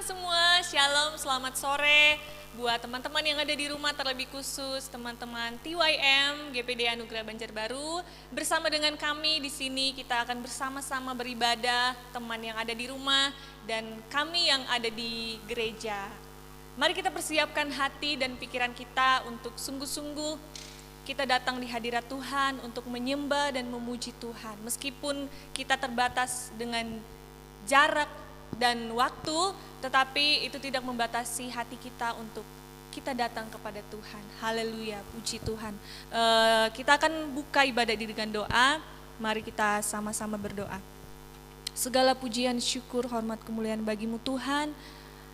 semua, shalom, selamat sore buat teman-teman yang ada di rumah, terlebih khusus teman-teman TYM GPD Anugerah Banjarbaru. Bersama dengan kami di sini kita akan bersama-sama beribadah, teman yang ada di rumah dan kami yang ada di gereja. Mari kita persiapkan hati dan pikiran kita untuk sungguh-sungguh kita datang di hadirat Tuhan untuk menyembah dan memuji Tuhan. Meskipun kita terbatas dengan jarak dan waktu, tetapi itu tidak membatasi hati kita untuk kita datang kepada Tuhan. Haleluya, puji Tuhan. Kita akan buka ibadah ini dengan doa. Mari kita sama-sama berdoa. Segala pujian, syukur, hormat, kemuliaan bagimu Tuhan.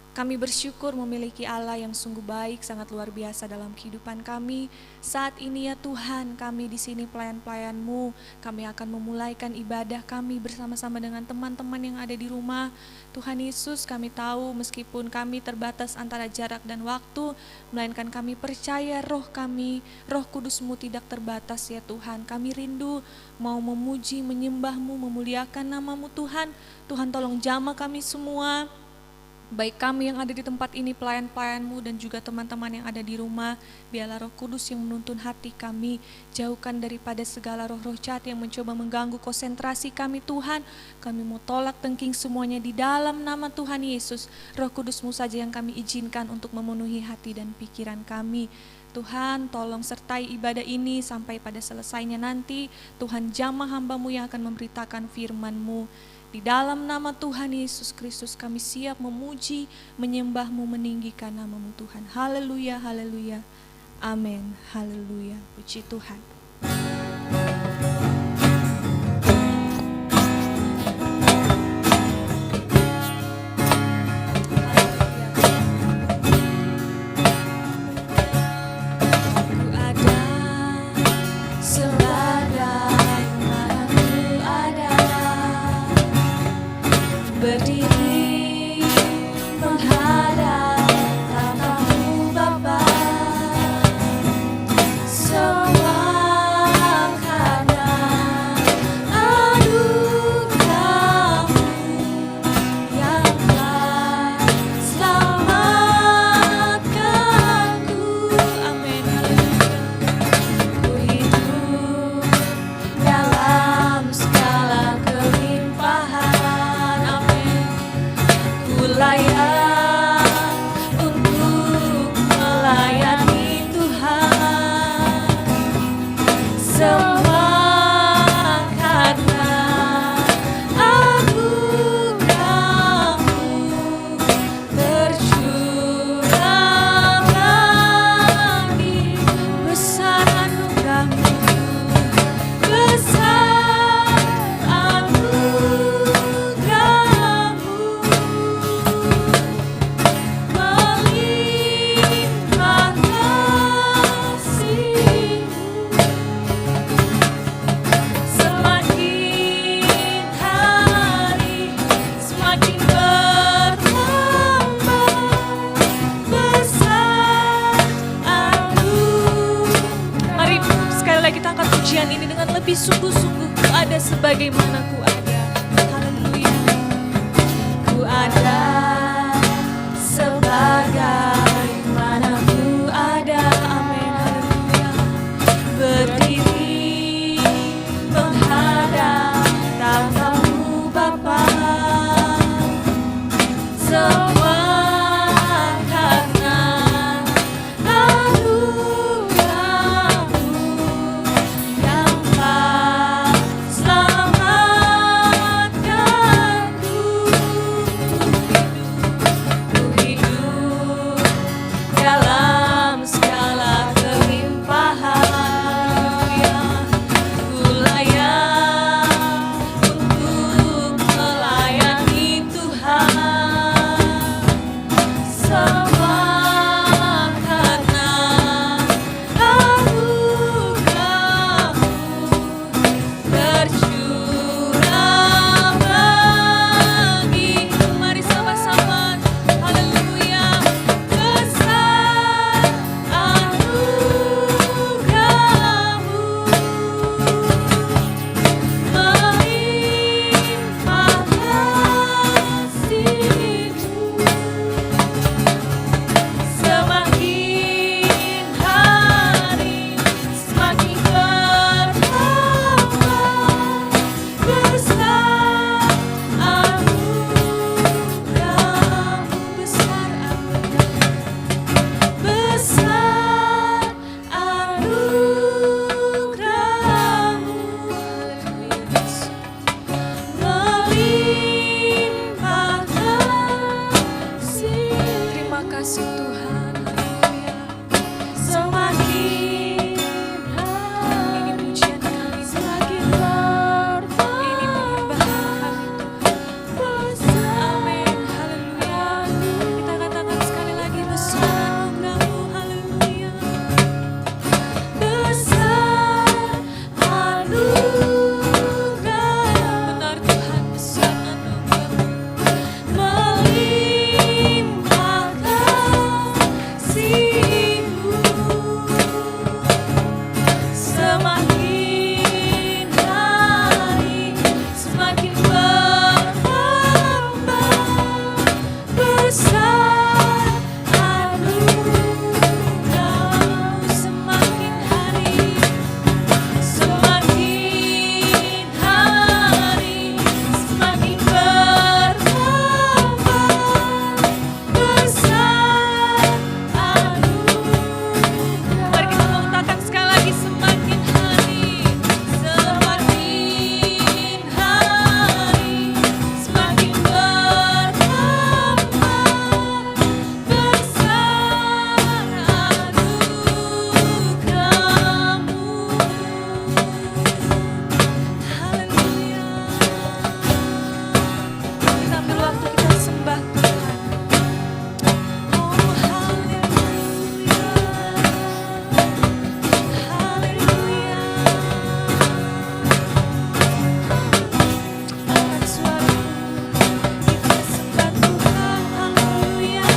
Kami bersyukur memiliki Allah yang sungguh baik, sangat luar biasa dalam kehidupan kami. Saat ini ya Tuhan, kami di sini pelayan-pelayan-Mu. Kami akan memulaikan ibadah kami bersama-sama dengan teman-teman yang ada di rumah. Tuhan Yesus, kami tahu meskipun kami terbatas antara jarak dan waktu, melainkan kami percaya roh kami, roh kudus-Mu tidak terbatas ya Tuhan. Kami rindu mau memuji, menyembah-Mu, memuliakan nama-Mu Tuhan. Tuhan tolong jamah kami semua. Baik kami yang ada di tempat ini, pelayan-pelayan-Mu dan juga teman-teman yang ada di rumah, biarlah Roh Kudus yang menuntun hati kami, jauhkan daripada segala roh-roh jahat yang mencoba mengganggu konsentrasi kami Tuhan. Kami mau tolak tengking semuanya di dalam nama Tuhan Yesus. Roh Kudus-Mu saja yang kami izinkan untuk memenuhi hati dan pikiran kami. Tuhan tolong sertai ibadah ini sampai pada selesainya nanti. Tuhan jamah hamba-Mu yang akan memberitakan firman-Mu. Di dalam nama Tuhan Yesus Kristus kami siap memuji, menyembah-Mu, meninggikan nama-Mu Tuhan. Haleluya, haleluya, amin, haleluya, puji Tuhan. Berdiri menghadap tatamu Bapa, semua karena anugerah-Mu yang telah selamatkanku. Amin. Ku hidup dalam segala kelimpahan. Layak untuk melayani Tuhan, semua karena anugerah-Mu tercurahkan di besar anugerah-Mu, besar anugerah-Mu. Kita angkat pujian ini dengan lebih sungguh-sungguh. Ku ada sebagaimana ku ada. Haleluya. Ku ada sebagaimana ku ada. Amin. Haleluya. Berdiri menghadap tatamu Bapa, semua karena anugerah-Mu yang telah selamatkanku. kasih Tuhan. Haleluya. Semakin Ini pujian kami, semakin ini penyembahan kami Tuhan. Amin. Haleluya. Kita katakan sekali lagi besar anugerah-Mu. Haleluya. besar anugerah Benar Tuhan, besar anugerah-Mu. melimpah kasih-Mu, semakin hari semakin bertambah besar anugerah-Mu, semakin hari semakin bertambah besar anugerah. Mari kita mengatakan sekali lagi, semakin hari, Semakin hari semakin bertambah besar anugerah-Mu. haleluya. Kita ambil waktu, kita sembah Tuhan. Oh haleluya, haleluya. Angkat suaramu, kita sembah Tuhan. Haleluya.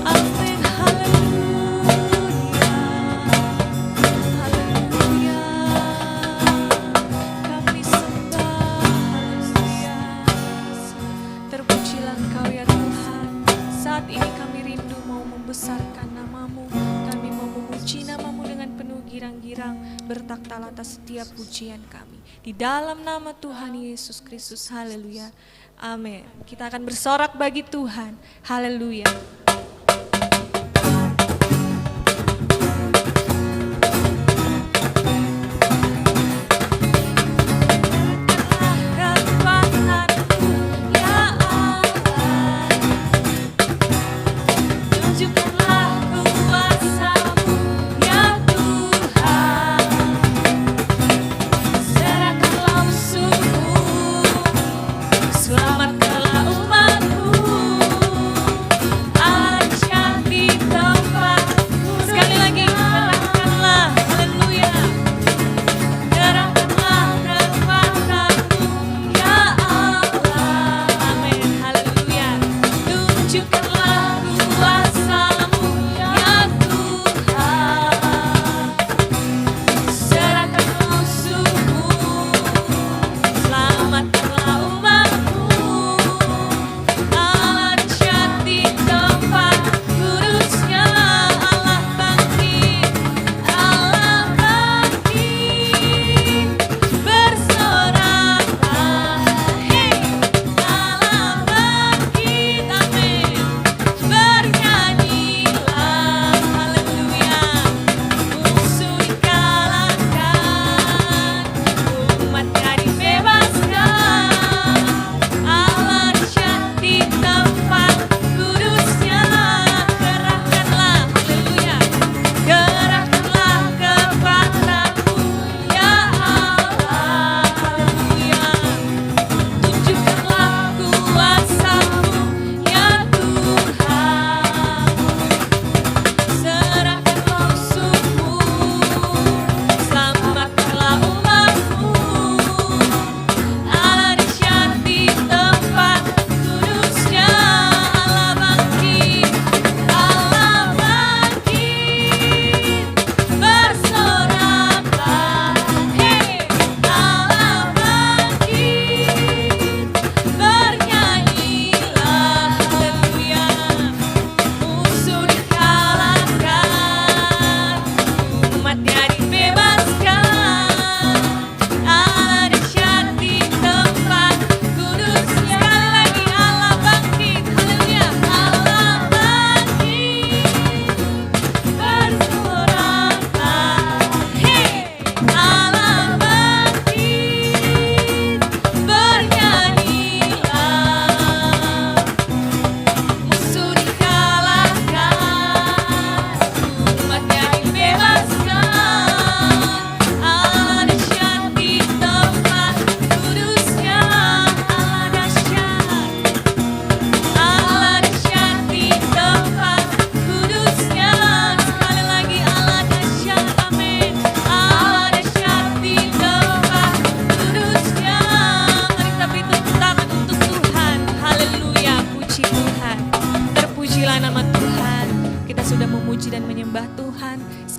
Amin. Haleluya. Haleluya. Kami sembah. Haleluya. Terpujilah Engkau ya Tuhan. Saat ini kami rindu mau membesarkan nama-Mu. Kami mau memuji nama-Mu dengan penuh girang-girang, bertaktal atas setiap pujian kami. Di dalam nama Tuhan Yesus Kristus. Haleluya. Amin. Kita akan bersorak bagi Tuhan. Haleluya. Kekuatan-Mu ya Allah, Tunjukkanlah kuasa-Mu ya Tuhan, serahkanlah musuh-Mu, selamatkanlah umat-Mu. Allah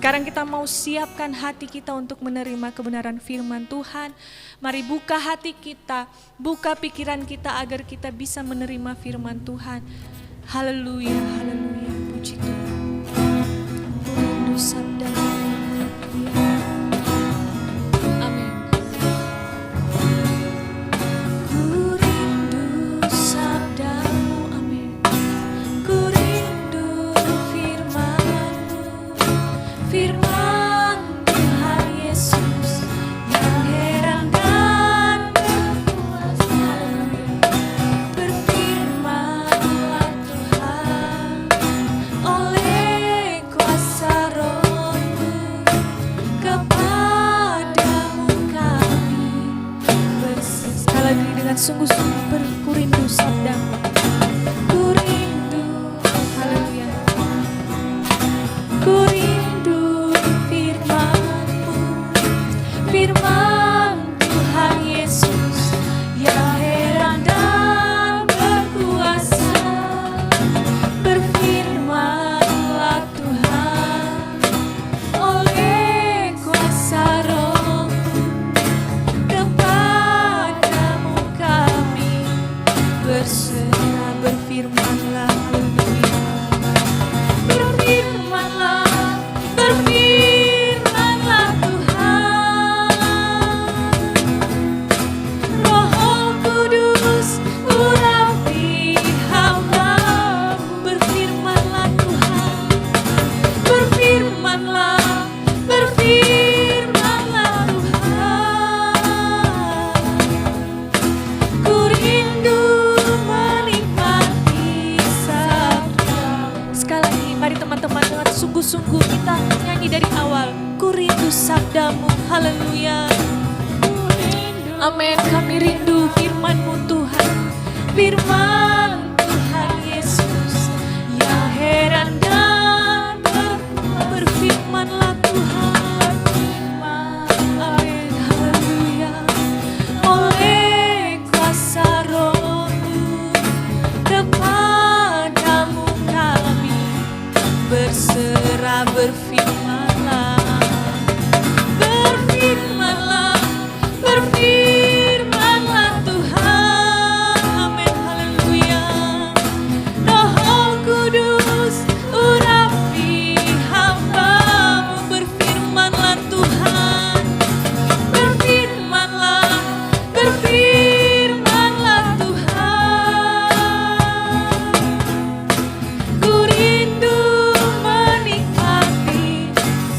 Sekarang kita mau siapkan hati kita untuk menerima kebenaran firman Tuhan. Mari buka hati kita, buka pikiran kita agar kita bisa menerima firman Tuhan. Haleluya, haleluya, puji Tuhan. Ku rindu sabdamu. Amin. Ku rindu sabdamu, amin. Ku rindu firman-Mu, firman Tuhan Yesus yang heran dan berkuasa. Berfirman-Lah Tuhan oleh kuasa Roh-Mu, kepadamu kami berseru. Sekali lagi dengan sungguh-sungguh ku rindu sabdamu. Ku rindu, Haleluya. ku rindu firman-Mu, firman Tuhan Yesus yang heran dan berkuasa. Berfirman-Lah Tuhan oleh kuasa Roh-Mu, kepadamu kami berserah. Berfirman-Lah, haleluya. Berfirman-Lah, berfirman-Lah Tuhan. Roh Kudus urapi hamba-Mu. Berfirman-Lah Tuhan, berfirman-Lah, berfirman-Lah Tuhan. Ku rindu menikmati sabda-Mu. Sekali lagi mari teman-teman dengan sungguh-sungguh kita nyanyi dari awal. Ku rindu sabdamu, haleluya. Amin, kami rindu firman-Mu Tuhan. Firman Tuhan Yesus yang heran dan berfirman-Lah Tuhan. Amin, haleluya. Oleh kuasa Roh-Mu, kepadamu kami berserah. Berfirman-Lah, berfirman-Lah, berfirman-Lah Tuhan. Amin, haleluya. Roh Kudus urapi hamba-Mu. Berfirman-Lah Tuhan, berfirman-Lah, berfirman-Lah Tuhan. Ku rindu menikmati.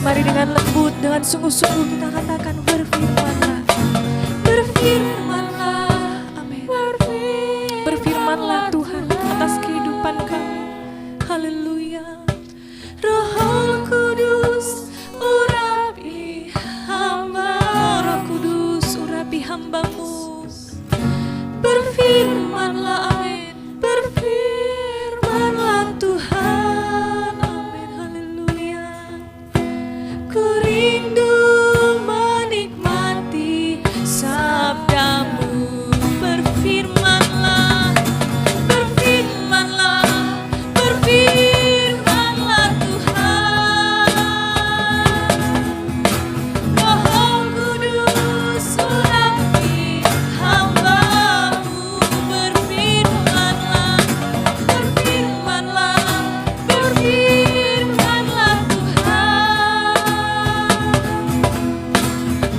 Mari dengan lembut, dengan sungguh-sungguh kita katakan berfirman-Lah. Berfirman-Lah, Amin. berfirman-Lah Berfirman-Lah Tuhan atas kehidupan kami. Haleluya. Roh Kudus urapi hamba. Roh Kudus urapi hamba-Mu. Berfirman-Lah, amin. Berfirman-Lah Tuhan. Amin, haleluya. Ku rindu menikmati sabda-Mu. Berfirman-Lah, berfirman-Lah, berfirman-Lah Tuhan. Roh Kudus urapi hamba-Mu. Berfirman-Lah, berfirman-Lah, berfirman-Lah Tuhan.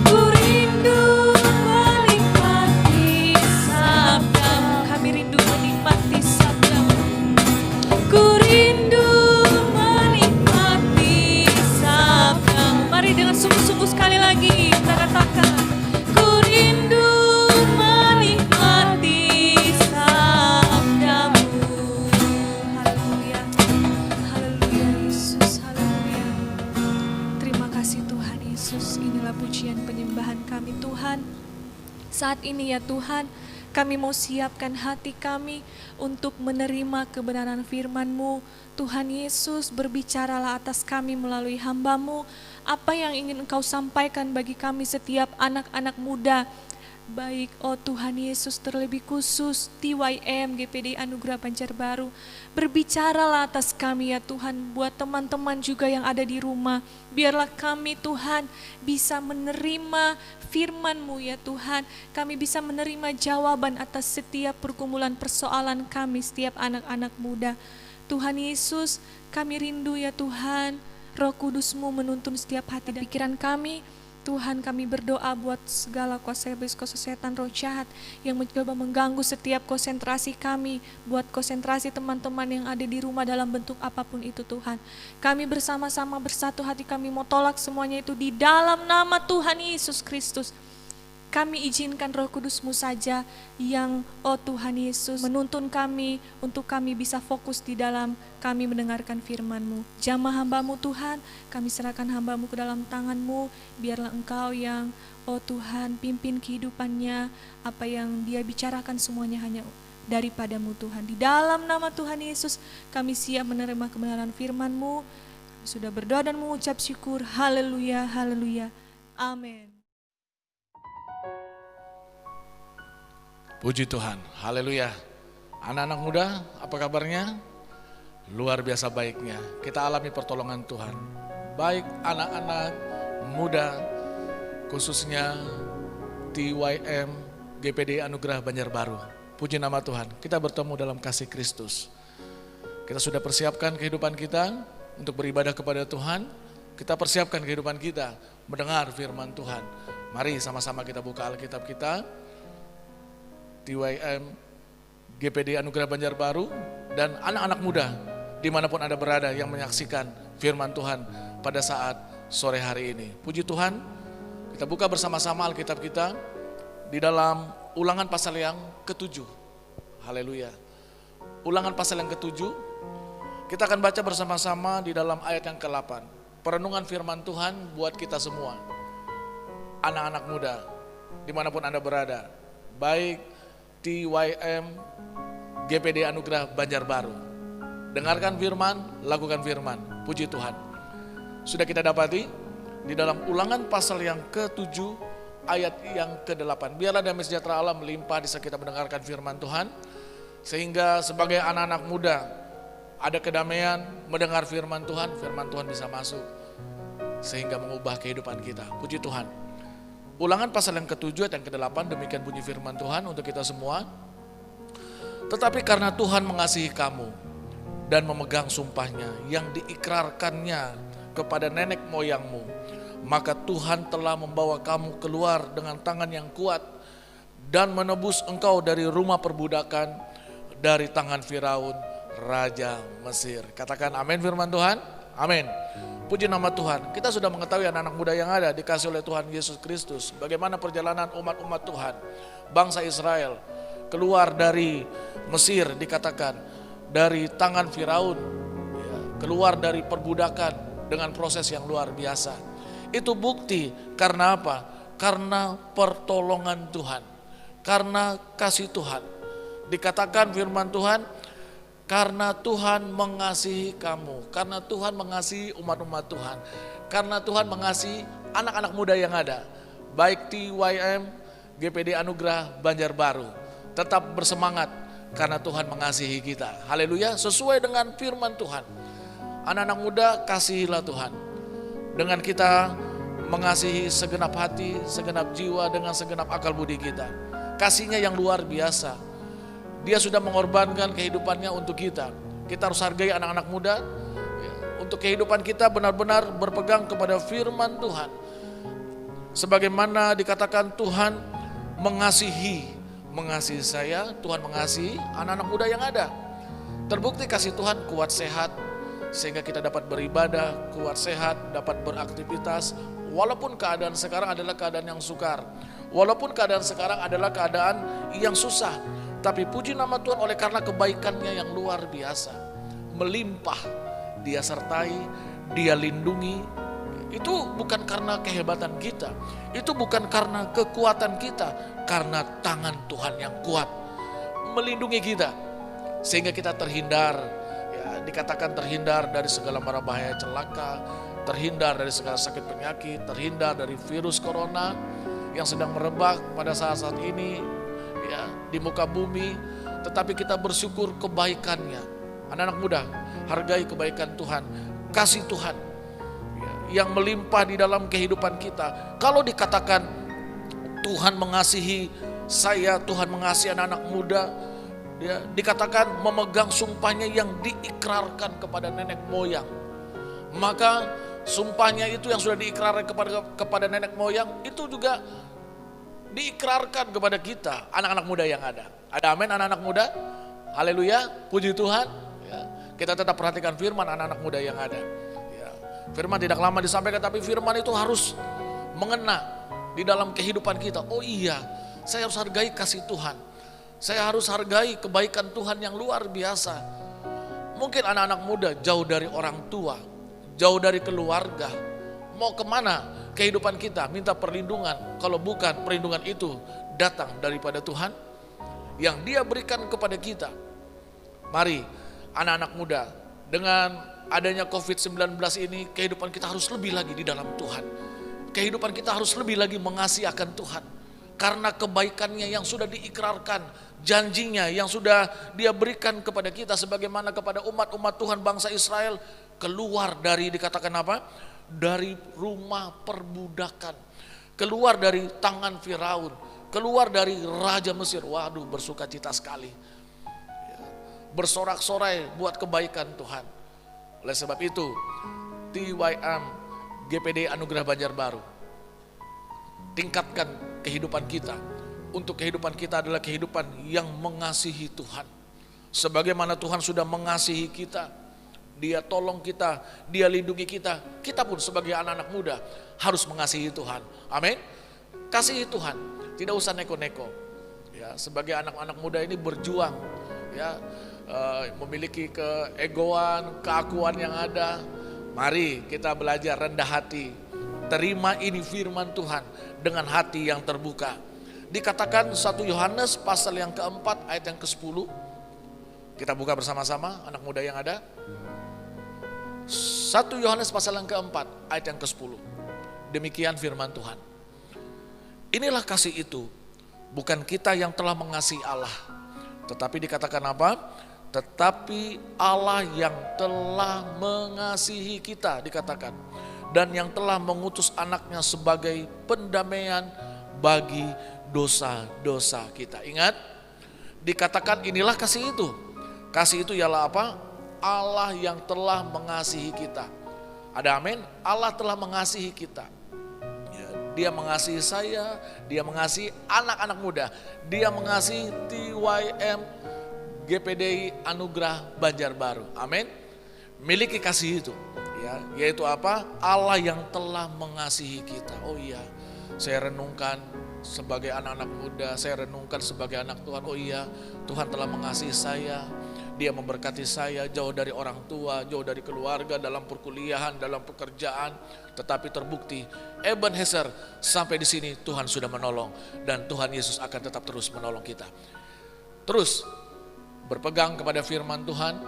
Ku rindu menikmati sabda-Mu. Kami rindu menikmati sabda-Mu. Ku rindu menikmati sabda-Mu. Mari dengan sungguh-sungguh sekali lagi kita katakan. Ku rindu menikmati sabda-Mu. Haleluya. Haleluya Yesus, haleluya. Terima kasih Tuhan Yesus. Inilah pujian penyembahan kami Tuhan. Saat ini ya Tuhan, kami mau siapkan hati kami untuk menerima kebenaran firman-Mu. Tuhan Yesus, berbicaralah atas kami melalui hamba-Mu. apa yang ingin Engkau sampaikan bagi kami setiap anak-anak muda. Baik, oh Tuhan Yesus, terlebih khusus TYM GPD Anugerah Banjarbaru. Berbicaralah atas kami ya Tuhan, buat teman-teman juga yang ada di rumah. Biarlah kami Tuhan bisa menerima firman-Mu ya Tuhan. Kami bisa menerima jawaban atas setiap pergumulan persoalan kami, setiap anak-anak muda. Tuhan Yesus, kami rindu ya Tuhan, Roh Kudus-Mu menuntun setiap hati dan pikiran kami. Tuhan, kami berdoa buat segala kuasa iblis, kuasa setan, roh jahat yang mencoba mengganggu setiap konsentrasi kami, buat konsentrasi teman-teman yang ada di rumah dalam bentuk apapun itu Tuhan. Kami bersama-sama bersatu hati, kami mau tolak semuanya itu di dalam nama Tuhan Yesus Kristus. Kami izinkan Roh Kudus-Mu saja yang, oh Tuhan Yesus, menuntun kami untuk kami bisa fokus di dalam kami mendengarkan firman-Mu. Jamah hamba-Mu Tuhan, kami serahkan hamba-Mu ke dalam tangan-Mu, biarlah Engkau yang, oh Tuhan, pimpin kehidupannya, apa yang dia bicarakan semuanya hanya daripada-Mu Tuhan. Di dalam nama Tuhan Yesus, kami siap menerima kebenaran firman-Mu. Kami sudah berdoa dan mengucap syukur, haleluya, haleluya, amin. Puji Tuhan, haleluya. Anak-anak muda, apa kabarnya? Luar biasa baiknya, kita alami pertolongan Tuhan. Baik anak-anak muda, khususnya TYM GPD Anugerah Banjarbaru. Puji nama Tuhan, kita bertemu dalam kasih Kristus. Kita sudah persiapkan kehidupan kita untuk beribadah kepada Tuhan. Kita persiapkan kehidupan kita mendengar firman Tuhan. Mari sama-sama kita buka Alkitab kita. TYM GPD Anugerah Banjarbaru dan anak-anak muda dimanapun Anda berada yang menyaksikan firman Tuhan pada saat sore hari ini. Puji Tuhan, kita buka bersama-sama Alkitab kita di dalam Ulangan pasal yang ke-7. Haleluya. Ulangan pasal yang ke-7, kita akan baca bersama-sama di dalam ayat yang ke-8. Perenungan firman Tuhan buat kita semua, anak-anak muda dimanapun Anda berada, baik TYM GPD Anugerah Banjarbaru. Dengarkan firman, lakukan firman. Puji Tuhan. Sudah kita dapati di dalam Ulangan pasal yang ke-7 ayat yang ke-8. Biarlah damai sejahtera Allah melimpah di saat kita mendengarkan firman Tuhan, sehingga sebagai anak-anak muda ada kedamaian mendengar firman Tuhan bisa masuk sehingga mengubah kehidupan kita. Puji Tuhan. Ulangan pasal yang ke-7 ayat yang ke-8, demikian bunyi firman Tuhan untuk kita semua. Tetapi karena Tuhan mengasihi kamu dan memegang sumpahnya yang diikrarkannya kepada nenek moyangmu, maka Tuhan telah membawa kamu keluar dengan tangan yang kuat dan menebus engkau dari rumah perbudakan, dari tangan Firaun, Raja Mesir. Katakan amin firman Tuhan, amin. Puji nama Tuhan, kita sudah mengetahui anak-anak muda yang ada dikasih oleh Tuhan Yesus Kristus. Bagaimana perjalanan umat-umat Tuhan, bangsa Israel, keluar dari Mesir dikatakan, dari tangan Firaun, keluar dari perbudakan dengan proses yang luar biasa. Itu bukti karena apa? Karena pertolongan Tuhan, karena kasih Tuhan. Dikatakan firman Tuhan, karena Tuhan mengasihi kamu, karena Tuhan mengasihi umat-umat Tuhan, karena Tuhan mengasihi anak-anak muda yang ada, baik TYM GPD Anugerah Banjarbaru. Tetap bersemangat karena Tuhan mengasihi kita. Haleluya, sesuai dengan firman Tuhan. Anak-anak muda, kasihilah Tuhan. Dengan kita mengasihi segenap hati, segenap jiwa, dengan segenap akal budi kita. Kasihnya yang luar biasa. Dia sudah mengorbankan kehidupannya untuk kita. Kita harus hargai anak-anak muda. Untuk kehidupan kita benar-benar berpegang kepada firman Tuhan. Sebagaimana dikatakan Tuhan mengasihi saya, Tuhan mengasihi anak-anak muda yang ada. Terbukti kasih Tuhan kuat sehat, sehingga kita dapat beribadah, kuat sehat, dapat beraktivitas. Walaupun keadaan sekarang adalah keadaan yang sukar, walaupun keadaan sekarang adalah keadaan yang susah, tapi puji nama Tuhan oleh karena kebaikannya yang luar biasa, melimpah, Dia sertai, Dia lindungi. Itu bukan karena kehebatan kita, itu bukan karena kekuatan kita, karena tangan Tuhan yang kuat melindungi kita, sehingga kita terhindar, ya, dikatakan terhindar dari segala mara bahaya celaka, terhindar dari segala sakit penyakit, terhindar dari virus corona yang sedang merebak pada saat-saat ini ya di muka bumi. Tetapi kita bersyukur kebaikannya. Anak-anak muda, hargai kebaikan Tuhan, kasih Tuhan yang melimpah di dalam kehidupan kita. Kalau dikatakan Tuhan mengasihi saya, Tuhan mengasihi anak-anak muda, ya, dikatakan memegang sumpahnya yang diikrarkan kepada nenek moyang. Maka sumpahnya itu yang sudah diikrarkan kepada nenek moyang, itu juga diikrarkan kepada kita, anak-anak muda yang ada. Ada amin anak-anak muda? Haleluya, puji Tuhan. Ya, kita tetap perhatikan firman anak-anak muda yang ada. Ya, firman tidak lama disampaikan, tapi firman itu harus mengena di dalam kehidupan kita. Oh iya, saya harus hargai kasih Tuhan. Saya harus hargai kebaikan Tuhan yang luar biasa. Mungkin anak-anak muda jauh dari orang tua, jauh dari keluarga. Mau kemana kehidupan kita? Minta perlindungan. Kalau bukan perlindungan itu datang daripada Tuhan yang Dia berikan kepada kita. Mari anak-anak muda, dengan adanya COVID-19 ini, kehidupan kita harus lebih lagi di dalam Tuhan. Kehidupan kita harus lebih lagi mengasihi akan Tuhan. Karena kebaikannya yang sudah diikrarkan, janjinya yang sudah Dia berikan kepada kita sebagaimana kepada umat-umat Tuhan bangsa Israel, keluar dari, dikatakan apa? Dari rumah perbudakan, keluar dari tangan Firaun, keluar dari Raja Mesir. Waduh, bersukacita sekali, bersorak-sorai buat kebaikan Tuhan. Oleh sebab itu TYM GPD Anugerah Banjarbaru tingkatkan kehidupan kita. Untuk kehidupan kita adalah kehidupan yang mengasihi Tuhan. Sebagaimana Tuhan sudah mengasihi kita, Dia tolong kita, Dia lindungi kita. Kita pun sebagai anak-anak muda harus mengasihi Tuhan. Amin. Kasihi Tuhan, tidak usah neko-neko. Ya, sebagai anak-anak muda ini berjuang, ya, memiliki keegoan, keakuan yang ada. Mari kita belajar rendah hati. Terima ini firman Tuhan dengan hati yang terbuka. Dikatakan 1 Yohanes pasal yang keempat ayat yang ke-10. Kita buka bersama-sama anak muda yang ada. 1 Yohanes pasal yang keempat ayat yang ke-10. Demikian firman Tuhan. Inilah kasih itu, bukan kita yang telah mengasihi Allah, tetapi dikatakan apa? Tetapi Allah yang telah mengasihi kita, dikatakan, dan yang telah mengutus anaknya sebagai pendamaian bagi dosa-dosa kita. Ingat, dikatakan inilah kasih itu. Kasih itu ialah apa? Allah yang telah mengasihi kita. Ada amin? Allah telah mengasihi kita. Ya, Dia mengasihi saya, Dia mengasihi anak-anak muda, Dia mengasihi TYM GPDI Anugerah Banjarbaru. Amin. Miliki kasih itu. Ya, yaitu apa? Allah yang telah mengasihi kita. Oh iya, saya renungkan sebagai anak-anak muda, saya renungkan sebagai anak Tuhan. Oh iya, Tuhan telah mengasihi saya. Dia memberkati saya jauh dari orang tua, jauh dari keluarga, dalam perkuliahan, dalam pekerjaan. Tetapi terbukti Ebenezer sampai di sini Tuhan sudah menolong, dan Tuhan Yesus akan tetap terus menolong kita. Terus berpegang kepada firman Tuhan,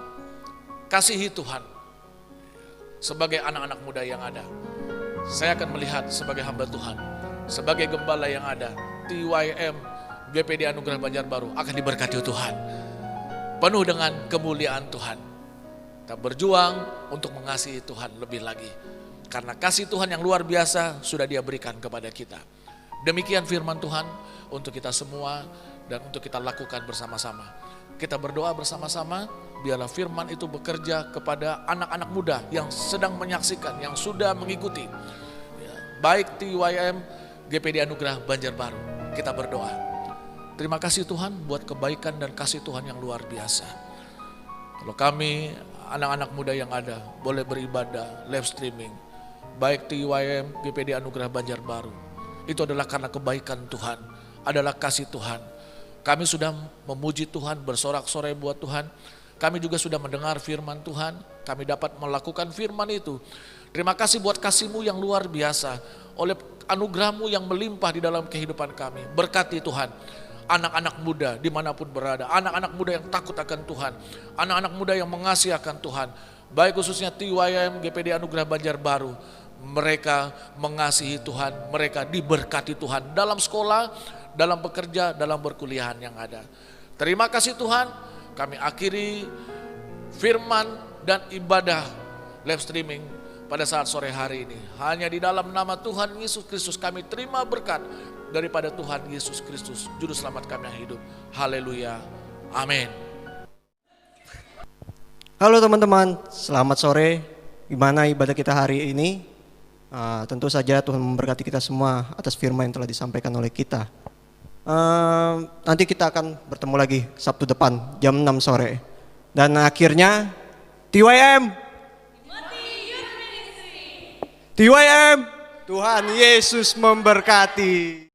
kasihi Tuhan. Sebagai anak-anak muda yang ada, saya akan melihat sebagai hamba Tuhan, sebagai gembala yang ada, TYM GPD Anugerah Banjarbaru akan diberkati Tuhan, penuh dengan kemuliaan Tuhan. Kita berjuang untuk mengasihi Tuhan lebih lagi, karena kasih Tuhan yang luar biasa sudah Dia berikan kepada kita. Demikian firman Tuhan untuk kita semua dan untuk kita lakukan bersama-sama. Kita berdoa bersama-sama, biarlah firman itu bekerja kepada anak-anak muda yang sedang menyaksikan, yang sudah mengikuti. Ya, baik TYM GPD Anugerah Banjarbaru, kita berdoa. Terima kasih Tuhan buat kebaikan dan kasih Tuhan yang luar biasa. Kalau kami anak-anak muda yang ada boleh beribadah live streaming, baik TYM GPD Anugerah Banjarbaru, itu adalah karena kebaikan Tuhan, adalah kasih Tuhan. Kami sudah memuji Tuhan, bersorak-sorai buat Tuhan. Kami juga sudah mendengar firman Tuhan, kami dapat melakukan firman itu. Terima kasih buat kasih-Mu yang luar biasa, oleh anugerah-Mu yang melimpah di dalam kehidupan kami. Berkati Tuhan anak-anak muda dimanapun berada, anak-anak muda yang takut akan Tuhan, anak-anak muda yang mengasihi akan Tuhan, baik khususnya TYM GPD Anugerah Banjarbaru. Mereka mengasihi Tuhan, mereka diberkati Tuhan dalam sekolah, dalam bekerja, dalam berkuliahan yang ada. Terima kasih Tuhan, kami akhiri firman dan ibadah live streaming pada saat sore hari ini. Hanya di dalam nama Tuhan Yesus Kristus kami terima berkat daripada Tuhan Yesus Kristus, Juru Selamat kami yang hidup. Haleluya, amin. Halo teman-teman, selamat sore. Gimana ibadah kita hari ini? Tentu saja Tuhan memberkati kita semua atas firman yang telah disampaikan oleh kita. Nanti kita akan bertemu lagi Sabtu depan jam 6 sore. Dan akhirnya TYM, TYM, Tuhan Yesus memberkati.